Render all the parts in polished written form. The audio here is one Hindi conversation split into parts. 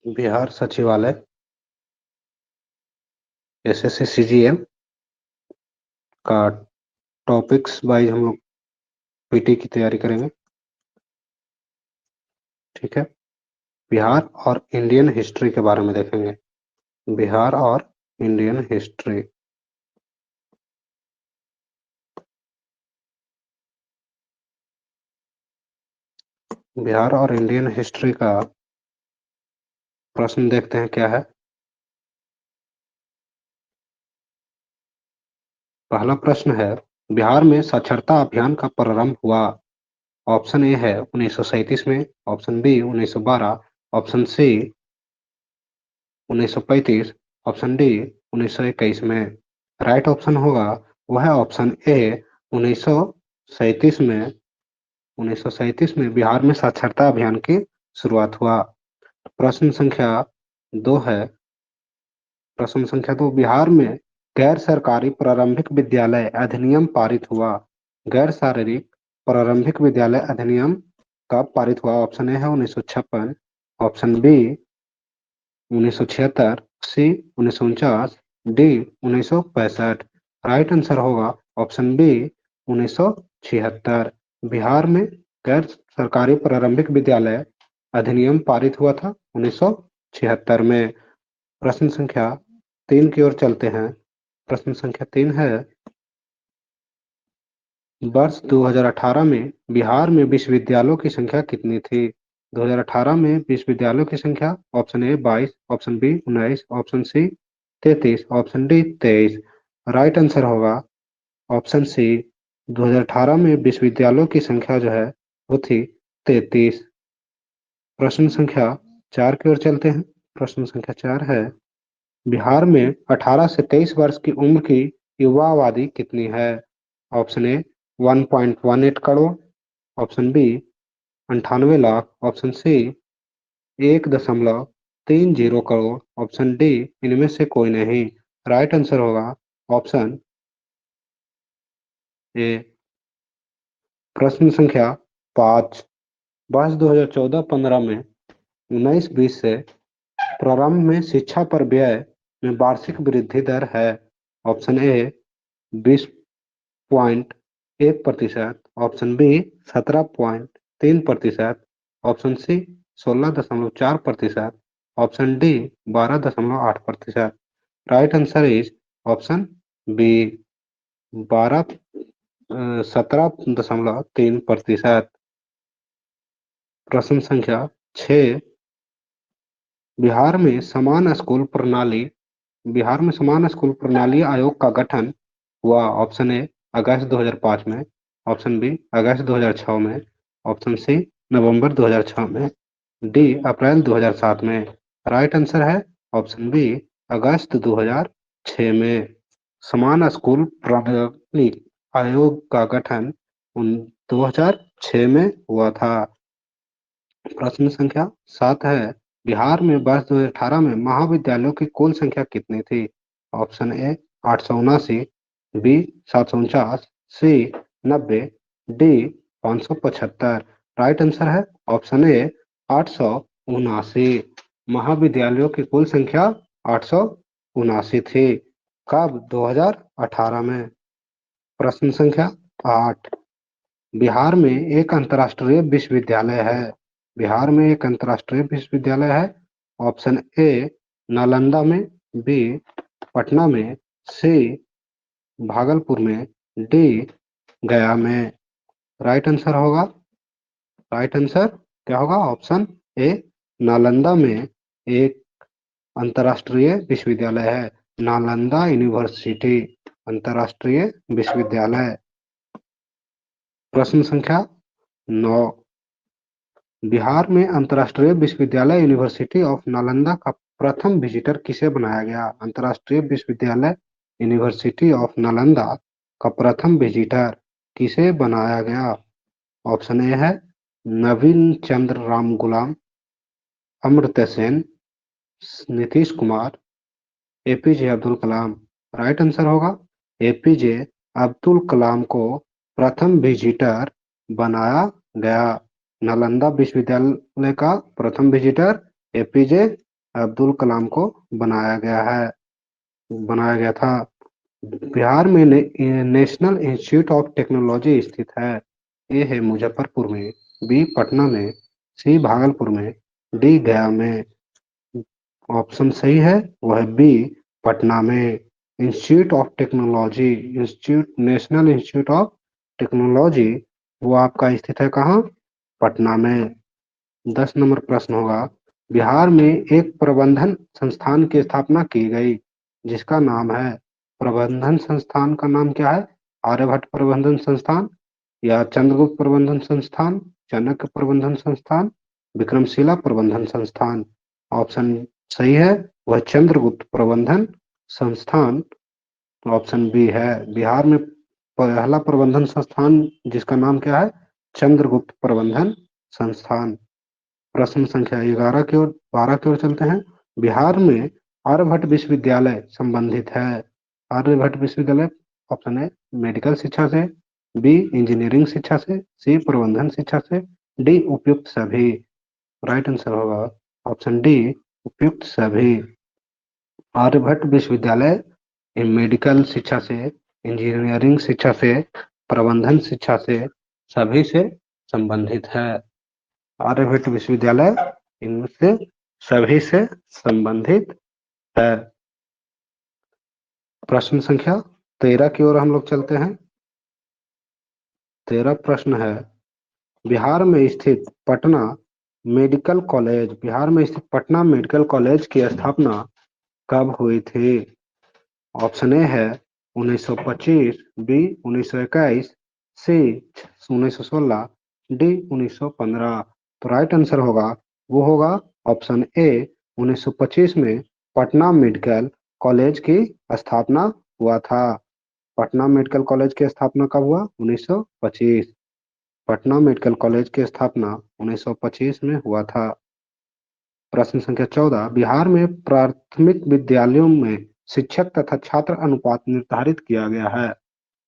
बिहार सचिवालय एसएससी सीजीएल का टॉपिक्स वाइज हम लोग पीटी की तैयारी करेंगे। ठीक है, बिहार और इंडियन हिस्ट्री के बारे में देखेंगे। बिहार और इंडियन हिस्ट्री। बिहार और इंडियन हिस्ट्री का प्रश्न देखते हैं क्या है। पहला प्रश्न है, बिहार में साक्षरता अभियान का प्रारंभ हुआ। ऑप्शन ए है 1937 में, option B 1912, option C 1935, option D 1921 में। राइट ऑप्शन होगा वह है ऑप्शन ए 1937 में। 1937 में बिहार में साक्षरता अभियान की शुरुआत हुआ। प्रश्न संख्या 2 है। प्रश्न संख्या 2, बिहार में गैर सरकारी प्रारंभिक विद्यालय अधिनियम पारित हुआ। गैर शारीरिक प्रारंभिक विद्यालय अधिनियम कब पारित हुआ? ऑप्शन ए है 1956, ऑप्शन बी 1976, सी 1949, डी 1965। राइट आंसर होगा ऑप्शन बी 1976। बिहार में गैर सरकारी प्रारंभिक विद्यालय अधिनियम पारित हुआ था 1976 में। प्रश्न संख्या 3 की ओर चलते हैं। प्रश्न संख्या 3 है, वर्ष 2018 में बिहार में विश्वविद्यालयों की संख्या कितनी थी? 2018 में विश्वविद्यालयों की संख्या option A 22, option B 19, option C 33, option D 23। Right answer होगा ऑप्शन सी 2018 में विश्वविद्यालयों की संख्या जो है वो थी 33। प्रश्न संख्या 4 की ओर चलते हैं। प्रश्न संख्या 4 है, बिहार में 18 से 23 वर्ष की उम्र की युवा आबादी कितनी है? Option A 1.18 crore, option B 98 lakh, option C 1.30 crore, option D इनमें से कोई नहीं। राइट आंसर होगा ऑप्शन ए। प्रश्न संख्या 5, वर्ष 2014-15 में 19-20 से प्रारंभ में शिक्षा पर व्यय में वार्षिक वृद्धि दर है। Option A 20.1%, option B 17.3%, option C 16.4%, option D 12.8%। Right answer is option B 17.3%। प्रश्न संख्या 6, बिहार में समान स्कूल प्रणाली आयोग का गठन हुआ। ऑप्शन ए अगस्त 2005 में, ऑप्शन बी अगस्त 2006 में, ऑप्शन सी नवंबर 2006 में, डी अप्रैल 2007 में। राइट आंसर है ऑप्शन बी अगस्त 2006 में। समान स्कूल प्रणाली आयोग का गठन 2006 में हुआ था। प्रश्न संख्या 7 है, बिहार में वर्ष 2018 में महाविद्यालयों की कुल संख्या कितनी थी? Option A 879, B 749, C 90, D 575। Right answer है ऑप्शन ए 879। महाविद्यालयों की कुल संख्या 879 थी। कब? 2018 में। प्रश्न संख्या 8, बिहार में एक अंतर्राष्ट्रीय विश्वविद्यालय है। बिहार में एक अंतर्राष्ट्रीय विश्वविद्यालय है। ऑप्शन ए नालंदा में, बी पटना में, सी भागलपुर में, डी गया में। राइट आंसर होगा, राइट आंसर क्या होगा? ऑप्शन ए नालंदा में एक अंतर्राष्ट्रीय विश्वविद्यालय है। नालंदा यूनिवर्सिटी अंतर्राष्ट्रीय विश्वविद्यालय। प्रश्न संख्या 9, बिहार में अंतर्राष्ट्रीय विश्वविद्यालय यूनिवर्सिटी ऑफ नालंदा का प्रथम विजिटर किसे बनाया गया? अंतर्राष्ट्रीय विश्वविद्यालय यूनिवर्सिटी ऑफ नालंदा का प्रथम विजिटर किसे बनाया गया? ऑप्शन ए है नवीन चंद्र राम गुलाम, Amartya Sen, Nitish Kumar, APJ Abdul Kalam. Right answer होगा एपीजे अब्दुल कलाम को प्रथम विजिटर बनाया गया। नालंदा विश्वविद्यालय का प्रथम विजिटर एपीजे अब्दुल कलाम को बनाया गया है, बनाया गया था। बिहार में नेशनल इंस्टीट्यूट ऑफ टेक्नोलॉजी स्थित है। ए है मुजफ्फरपुर में, बी पटना में, सी भागलपुर में, डी गया में। ऑप्शन सही है वो है बी, पटना में। Institute of technology, institute, national institute of technology, वो आपका स्थित है कहाँ? पटना में। 10 नंबर प्रश्न होगा, बिहार में एक प्रबंधन संस्थान की स्थापना की गई जिसका नाम है, प्रबंधन संस्थान का नाम क्या है? आर्यभट्ट प्रबंधन संस्थान, या चंद्रगुप्त प्रबंधन संस्थान, चाणक्य प्रबंधन संस्थान, विक्रमशिला प्रबंधन संस्थान। ऑप्शन सही है वह चंद्रगुप्त प्रबंधन संस्थान, ऑप्शन बी है। बिहार में पहला प्रबंधन संस्थान जिसका नाम क्या है? चंद्रगुप्त प्रबंधन संस्थान। प्रश्न संख्या 11 की ओर, 12 की ओर चलते हैं। बिहार में आर्यभट्ट विश्वविद्यालय संबंधित है। आर्यभट्ट विश्वविद्यालय, ऑप्शन है मेडिकल शिक्षा से, बी इंजीनियरिंग शिक्षा से, सी प्रबंधन शिक्षा से, डी उपयुक्त सभी। राइट आंसर होगा ऑप्शन डी, उपयुक्त सभी। आर्यभट्ट विश्वविद्यालय मेडिकल शिक्षा से, इंजीनियरिंग शिक्षा से, प्रबंधन शिक्षा से, सभी से संबंधित है। आर्यभट्ट विश्वविद्यालय इनसे सभी से संबंधित है। प्रश्न संख्या 13 की ओर हम लोग चलते हैं। 13 प्रश्न है, बिहार में स्थित पटना मेडिकल कॉलेज, बिहार में स्थित पटना मेडिकल कॉलेज की स्थापना कब हुई थी? ऑप्शन ए है 1925, बी 1921, सी 1916, डी 1915। तो राइट आंसर होगा वो होगा ऑप्शन ए, 1925 में पटना मेडिकल कॉलेज की स्थापना हुआ था। पटना मेडिकल कॉलेज की स्थापना कब हुआ? 1925। पटना मेडिकल कॉलेज की स्थापना 1925 में हुआ था। प्रश्न संख्या 14, बिहार में प्राथमिक विद्यालयों में शिक्षक तथा छात्र अनुपात निर्धारित किया गया है।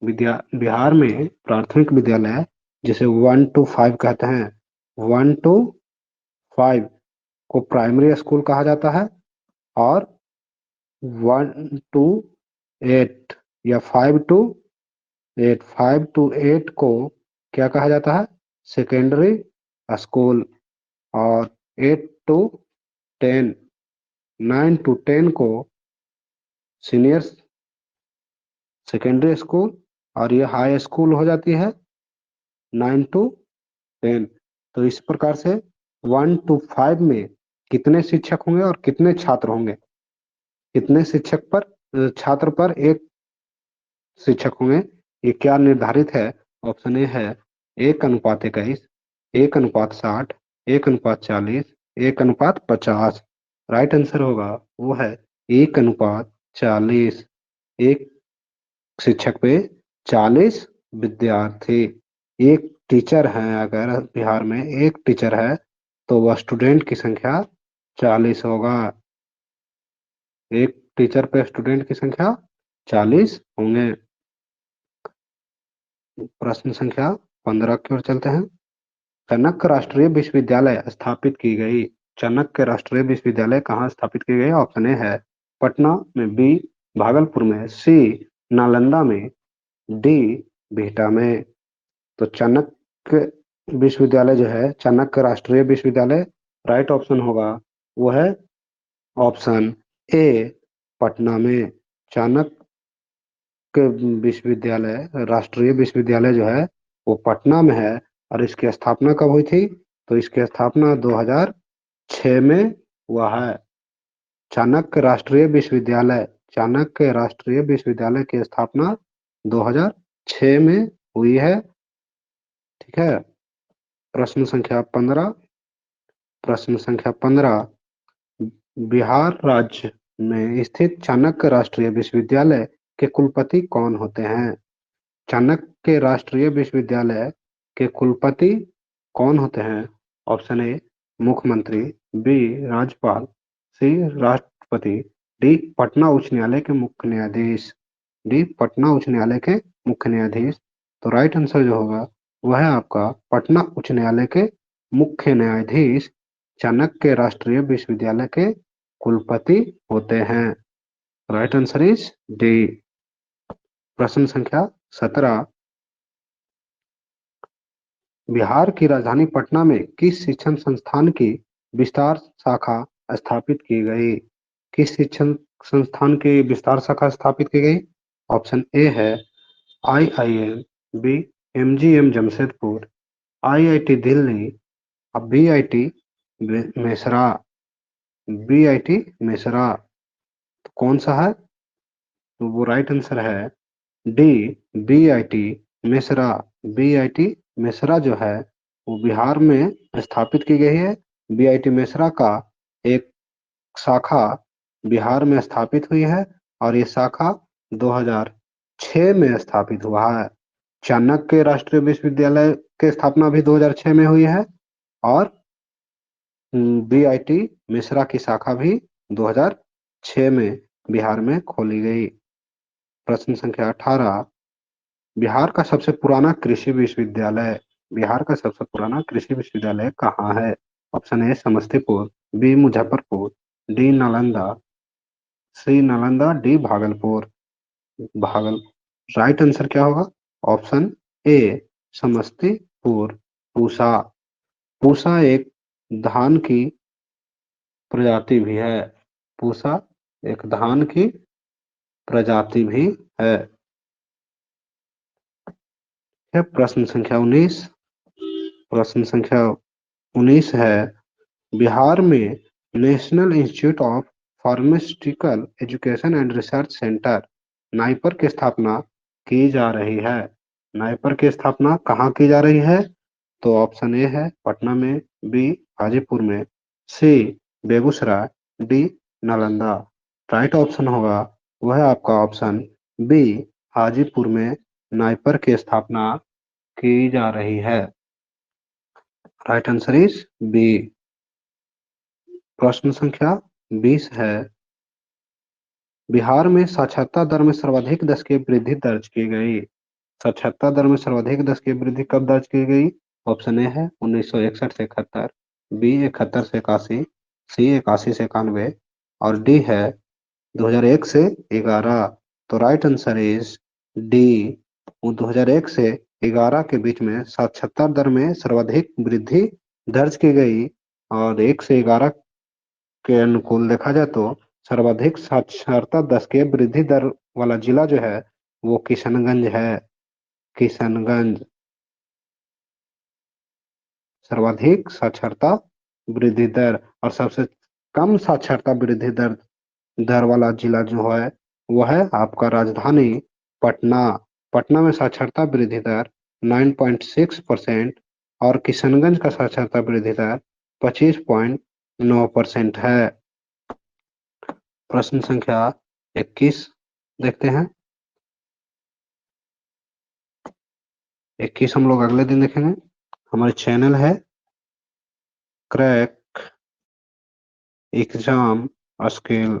बिहार में प्राथमिक विद्यालय जिसे 1 to 5 कहते हैं, 1 to 5 को प्राइमरी स्कूल कहा जाता है, और 1 to 8 या 5 to 8, 5 to 8 को क्या कहा जाता है? Secondary school. और 8 to 10, 9 to 10 को सीनियर सेकेंडरी स्कूल, और ये हाई स्कूल हो जाती है 9 to 10। तो इस प्रकार से 1 to 5 में कितने शिक्षक होंगे और कितने छात्र होंगे? कितने शिक्षक पर छात्र पर एक शिक्षक होंगे, ये क्या निर्धारित है? ऑप्शन ए है 1:21, 1:60, 1:40, 1:50। राइट आंसर होगा वो है 1:40। एक शिक्षक पे 40 विद्यार्थी। एक टीचर है, अगर बिहार में एक टीचर है तो वह स्टूडेंट की संख्या 40 होगा। एक टीचर पे स्टूडेंट की संख्या 40 होंगे। प्रश्न संख्या 15 की ओर चलते हैं। चाणक्य राष्ट्रीय विश्वविद्यालय स्थापित की गई। चाणक्य राष्ट्रीय विश्वविद्यालय कहाँ स्थापित की गई? ऑप्शन ए है पटना में, बी भागलपुर में, सी नालंदा में, डी बिहटा में। तो चाणक्य विश्वविद्यालय जो है, चाणक्य राष्ट्रीय विश्वविद्यालय, राइट ऑप्शन होगा वो है ऑप्शन ए, पटना में। चाणक्य विश्वविद्यालय, राष्ट्रीय विश्वविद्यालय जो है वो पटना में है। और इसकी स्थापना कब हुई थी? तो इसकी स्थापना 2006 में हुआ है। चाणक्य राष्ट्रीय विश्वविद्यालय, चाणक्य राष्ट्रीय विश्वविद्यालय की स्थापना 2006 में हुई है। ठीक है। प्रश्न संख्या 15, प्रश्न संख्या 15, बिहार राज्य में स्थित चाणक्य राष्ट्रीय विश्वविद्यालय के कुलपति कौन होते हैं? चाणक्य राष्ट्रीय विश्वविद्यालय के कुलपति कौन होते हैं? ऑप्शन ए मुख्यमंत्री, बी राज्यपाल, सी राष्ट्रपति, डी पटना उच्च न्यायालय के मुख्य न्यायाधीश। डी पटना उच्च न्यायालय के मुख्य न्यायाधीश। तो राइट आंसर जो होगा वह है आपका पटना उच्च न्यायालय के मुख्य न्यायाधीश चाणक्य राष्ट्रीय विश्वविद्यालय के कुलपति होते हैं। Right answer is D. प्रश्न संख्या 17, बिहार की राजधानी पटना में किस शिक्षण संस्थान की विस्तार शाखा स्थापित की गई? किस शिक्षण संस्थान की विस्तार शाखा स्थापित की गई? ऑप्शन ए है IIM, B MGM Jamshedpur, IIT Delhi, अब बीआईटी मेसरा। बीआईटी मेसरा तो कौन सा है? तो वो राइट आंसर है D, BIT Mesra. BIT Mesra जो है वो बिहार में स्थापित की गई है। बीआईटी मेसरा का एक शाखा बिहार में स्थापित हुई है और ये शाखा 2006 में स्थापित हुआ है। चाणक्य राष्ट्रीय विश्वविद्यालय की स्थापना भी 2006 में हुई है और बीआईटी मिश्रा की शाखा भी 2006 में बिहार में खोली गई। प्रश्न संख्या 18, बिहार का सबसे पुराना कृषि विश्वविद्यालय। बिहार का सबसे पुराना कृषि विश्वविद्यालय कहाँ है? Option A Samastipur, B Muzaffarpur, D Nalanda, C Nalanda, D Bhagalpur. भागल राइट आंसर क्या होगा? Option A Samastipur. पूसा। पूसा एक धान की प्रजाति भी है। पूसा एक धान की प्रजाति भी है। प्रश्न संख्या 19। प्रश्न संख्या 19 है, बिहार में national institute of pharmaceutical education and research centre NIPER की स्थापना की जा रही है। नाइपर की स्थापना कहाँ की जा रही है? तो ऑप्शन ए है पटना में, बी हाजीपुर में, C Begusarai, D Nalanda. Right option होगा वह आपका ऑप्शन बी, हाजीपुर में नाइपर की स्थापना की जा रही है। Right answer is B. प्रश्न संख्या 20 है, बिहार में साक्षरता दर में सर्वाधिक दशकीय वृद्धि दर्ज की गई। साक्षरता दर में सर्वाधिक दशकीय वृद्धि कब दर्ज की गई? ऑप्शन ए है 1961 से 71, बी 71 से 81, सी 81 से 91 और डी है 2001 से 11। तो राइट आंसर इज डी। 2001 से 11 के बीच में साक्षरता दर में सर्वाधिक वृद्धि दर्ज की गई और 1 से 11 के अनुकूल देखा जाए तो सर्वाधिक साक्षरता दशकीय वृद्धि दर वाला जिला जो है वो किशनगंज है। किशनगंज सर्वाधिक साक्षरता वृद्धि दर और सबसे कम साक्षरता वृद्धि दर दर वाला जिला जो है वो है आपका राजधानी पटना। पटना में साक्षरता वृद्धि दर 9.6% और किशनगंज का साक्षरता वृद्धि दर 25.9% है। प्रश्न संख्या 21 देखते हैं। 21 हम लोग अगले दिन देखेंगे। हमारे चैनल है क्रैक एग्जाम स्किल